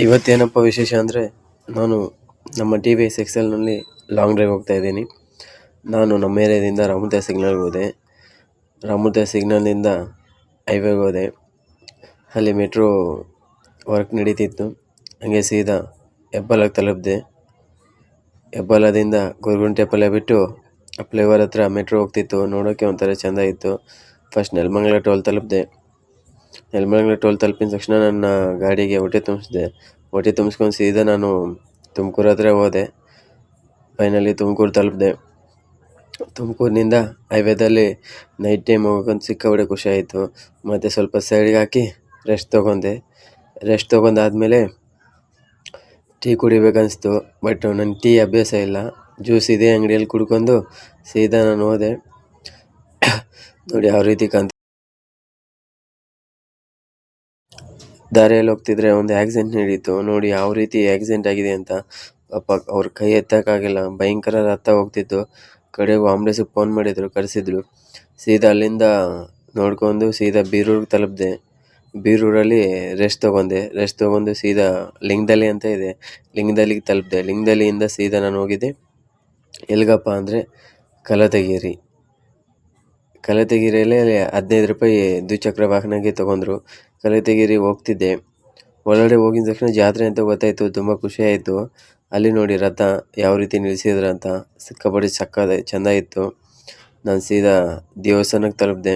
ಇವತ್ತೇನಪ್ಪ ವಿಶೇಷ ಅಂದರೆ ನಾನು ನಮ್ಮ ಟಿ ವಿ ಎಸ್ ಎಕ್ಸೆಲ್ನಲ್ಲಿ ಲಾಂಗ್ ಡ್ರೈವ್ ಹೋಗ್ತಾ ಇದ್ದೀನಿ. ನಾನು ನಮ್ಮ ಏರಿಯಾದಿಂದ ರಾಮೋದಯ ಸಿಗ್ನಲ್ಗೆ ಹೋದೆ. ರಾಮೋದಯ ಸಿಗ್ನಲ್ನಿಂದ ಹೈವೇಗೆ ಹೋದೆ. ಅಲ್ಲಿ ಮೆಟ್ರೋ ವರ್ಕ್ ನಡೀತಿತ್ತು. ಹಾಗೆ ಸೀದಾ ಹೆಬ್ಬಾಳಕ್ಕೆ ತಲುಪಿದೆ. ಹೆಬ್ಬಾಳದಿಂದ ಗೊರಗುಂಟೆಪಾಳ್ಯ ಬಿಟ್ಟು ಫ್ಲೈಓವರ್ ಹತ್ರ ಮೆಟ್ರೋ ಹೋಗ್ತಿತ್ತು. ನೋಡೋಕ್ಕೆ ಒಂಥರ ಚೆಂದ ಇತ್ತು. ಫಸ್ಟ್ ನೆಲಮಂಗಲ ಟೋಲ್ ತಲುಪಿದೆ. ನೆಲಮಂಗಲ ಟೋಲ್ ತಲುಪಿದ ತಕ್ಷಣ ನನ್ನ ಗಾಡಿಗೆ ಹೊಟ್ಟೆ ತುಂಬಿಸಿದೆ. ಹೊಟ್ಟೆ ತುಂಬಿಸ್ಕೊಂಡು ಸೀದಾ ನಾನು ತುಮಕೂರು ಹತ್ರ ಹೋದೆ. ಫೈನಲಿ ತುಮಕೂರು ತಲುಪಿದೆ. ತುಮಕೂರಿನಿಂದ ಹೈವೇದಲ್ಲಿ ನೈಟ್ ಟೈಮ್ ಹೋಗೋಕ್ಕಂತ ಸಿಕ್ಕಾಪಟ್ಟೆ ಖುಷಿ ಆಯಿತು. ಮತ್ತು ಸ್ವಲ್ಪ ಸೈಡ್ಗೆ ಹಾಕಿ ರೆಸ್ಟ್ ತೊಗೊಂಡಾದ್ಮೇಲೆ ಟೀ ಕುಡಿಬೇಕನ್ನಿಸ್ತು. ಬಟ್ ನನ್ನ ಟೀ ಅಭ್ಯಾಸ ಇಲ್ಲ. ಜ್ಯೂಸ್ ಇದೇ ಅಂಗಡಿಯಲ್ಲಿ ಕುಡ್ಕೊಂಡು ಸೀದಾ ನಾನು ಹೋದೆ. ನೋಡಿ ಯಾವ ರೀತಿ ದಾರಿಯಲ್ಲಿ ಹೋಗ್ತಿದ್ರೆ ಒಂದು ಆಕ್ಸಿಡೆಂಟ್ ನಡೀತು. ನೋಡಿ ಯಾವ ರೀತಿ ಆಕ್ಸಿಡೆಂಟ್ ಆಗಿದೆ ಅಂತ. ಪಾಪ ಅವ್ರ ಕೈ ಎತ್ತಕ್ಕಾಗಿಲ್ಲ, ಭಯಂಕರ ರಕ್ತ ಹೋಗ್ತಿತ್ತು. ಕಡೆಗೂ ಆಂಬುಲೆನ್ಸಿಗೆ ಫೋನ್ ಮಾಡಿದ್ರು, ಕರೆಸಿದ್ರು. ಸೀದಾ ಅಲ್ಲಿಂದ ನೋಡ್ಕೊಂಡು ಸೀದಾ ಬೀರೂರಿಗೆ ತಲುಪಿದೆ. ಬೀರೂರಲ್ಲಿ ರೆಸ್ಟ್ ತೊಗೊಂಡು ಸೀದಾ ಲಿಂಗದಳ್ಳಿ ಅಂತ ಇದೆ, ಲಿಂಗದಳ್ಳಿಗೆ ತಲುಪಿದೆ. ಲಿಂಗದಳ್ಳಿಯಿಂದ ಸೀದಾ ನಾನು ಹೋಗಿದ್ದೆ ಎಲ್ಗಪ್ಪ ಅಂದರೆ ಕಲತಗಿರಿಯಲ್ಲಿ 15 ರೂಪಾಯಿ ದ್ವಿಚಕ್ರ ವಾಹನಕ್ಕೆ ತೊಗೊಂಡ್ರು. ಕಲತಗಿರಿ ಹೋಗ್ತಿದ್ದೆ. ಒಳಗಡೆ ಹೋಗಿದ ತಕ್ಷಣ ಜಾತ್ರೆ ಅಂತ ಗೊತ್ತಾಯಿತು. ತುಂಬ ಖುಷಿ ಆಯಿತು. ಅಲ್ಲಿ ನೋಡಿ ರಥ ಯಾವ ರೀತಿ ನಿಲ್ಲಿಸಿದ್ರಂತ ಸಿಕ್ಕಾಪಟ್ಟೆ ಚೆಂದ ಇತ್ತು. ನಾನು ಸೀದಾ ದೇವಸ್ಥಾನಕ್ಕೆ ತಲುಪಿದೆ.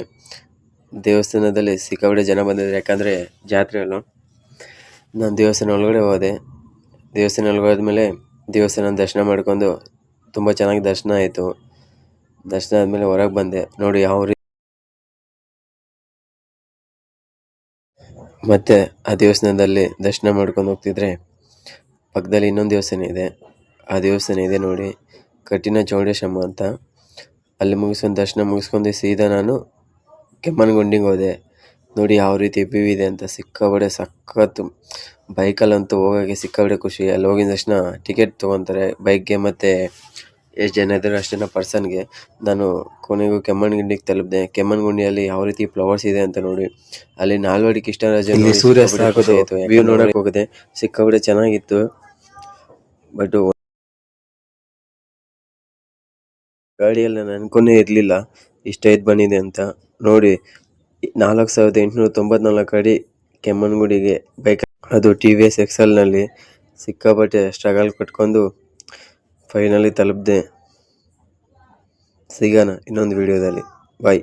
ದೇವಸ್ಥಾನದಲ್ಲಿ ಸಿಕ್ಕಾಪಟ್ಟೆ ಜನ ಬಂದಿದ್ರು, ಯಾಕಂದರೆ ಜಾತ್ರೆ ಅಲ್ಲ. ನಾನು ದೇವಸ್ಥಾನ ಒಳಗಡೆ ಹೋದೆ. ದೇವಸ್ಥಾನ ಒಳಗೆ ಹೋದ್ಮೇಲೆ ದೇವಸ್ಥಾನ ದರ್ಶನ ಮಾಡ್ಕೊಂಡು ತುಂಬ ಚೆನ್ನಾಗಿ ದರ್ಶನ ಆಯಿತು. ದರ್ಶನ ಆದಮೇಲೆ ಹೊರಗೆ ಬಂದೆ. ನೋಡಿ ಯಾವ ರೀತಿ ಮತ್ತು ಆ ದೇವಸ್ಥಾನದಲ್ಲಿ ದರ್ಶನ ಮಾಡ್ಕೊಂಡು ಹೋಗ್ತಿದ್ರೆ ಪಕ್ಕದಲ್ಲಿ ಇನ್ನೊಂದು ದೇವಸ್ಥಾನ ಇದೆ. ಆ ದೇವಸ್ಥಾನ ಇದೆ ನೋಡಿ, ಕಠಿಣ ಚೌಡೇಶಮ್ಮ ಅಂತ. ಅಲ್ಲಿ ದರ್ಶನ ಮುಗಿಸ್ಕೊಂಡು ಸೀದಾ ನಾನು ಕೆಮ್ಮಣ್ಣುಗುಂಡಿಗೆ ಹೋದೆ. ನೋಡಿ ಯಾವ ರೀತಿ ವ್ಯೂ ಇದೆ ಅಂತ. ಸಿಕ್ಕಾಪಟ್ಟೆ ಸಖತ್ತು. ಬೈಕಲ್ಲಂತೂ ಹೋಗೋಕ್ಕೆ ಸಿಕ್ಕಾಪಟ್ಟೆ ಖುಷಿ. ಅಲ್ಲಿ ಹೋಗಿದ ತಕ್ಷಣ ಟಿಕೆಟ್ ತೊಗೊತಾರೆ ಬೈಕ್ಗೆ, ಮತ್ತು ಎಷ್ಟು ಜನ ಇದ್ದಾರೆ ಅಷ್ಟು ಜನ ಪರ್ಸನ್ಗೆ. ನಾನು ಕೊನೆಗೂ ಕೆಮ್ಮಣ್ಣುಗುಂಡಿಗೆ ತಲುಪಿದೆ. ಕೆಮ್ಮಣ್ಣುಗುಂಡಿಯಲ್ಲಿ ಯಾವ ರೀತಿ ಫ್ಲವರ್ಸ್ ಇದೆ ಅಂತ ನೋಡಿ. ಅಲ್ಲಿ ನಾಲ್ವಡಿ ಕೃಷ್ಣರಾಜ ಸೂರ್ಯಾಸ್ತ ವ್ಯೂ ನೋಡಕ್ಕೆ ಹೋಗಿದೆ. ಸಿಕ್ಕಾಪಟ್ಟೆ ಚೆನ್ನಾಗಿತ್ತು. ಬಟ್ ಗಾಡಿಯಲ್ಲಿ ನಾನು ಅನ್ಕೊಂಡೇ ಇರಲಿಲ್ಲ ಇಷ್ಟೈದು ಬಂದಿದೆ ಅಂತ. ನೋಡಿ 4894 ಅಡಿ ಕೆಮ್ಮಣ್ಣುಗುಂಡಿಗೆ ಬೈಕ್, ಅದು ಟಿ ವಿ ಎಸ್ ಎಕ್ಸೆಲ್ನಲ್ಲಿ ಸಿಕ್ಕಾಪಟ್ಟೆ ಸ್ಟ್ರಗಲ್ ಕಟ್ಕೊಂಡು ಫೈನಲಿ ತಲುಪಿದೆ. ಸಿಗೋಣ ಇನ್ನೊಂದು ವಿಡಿಯೋದಲ್ಲಿ. ಬಾಯ್.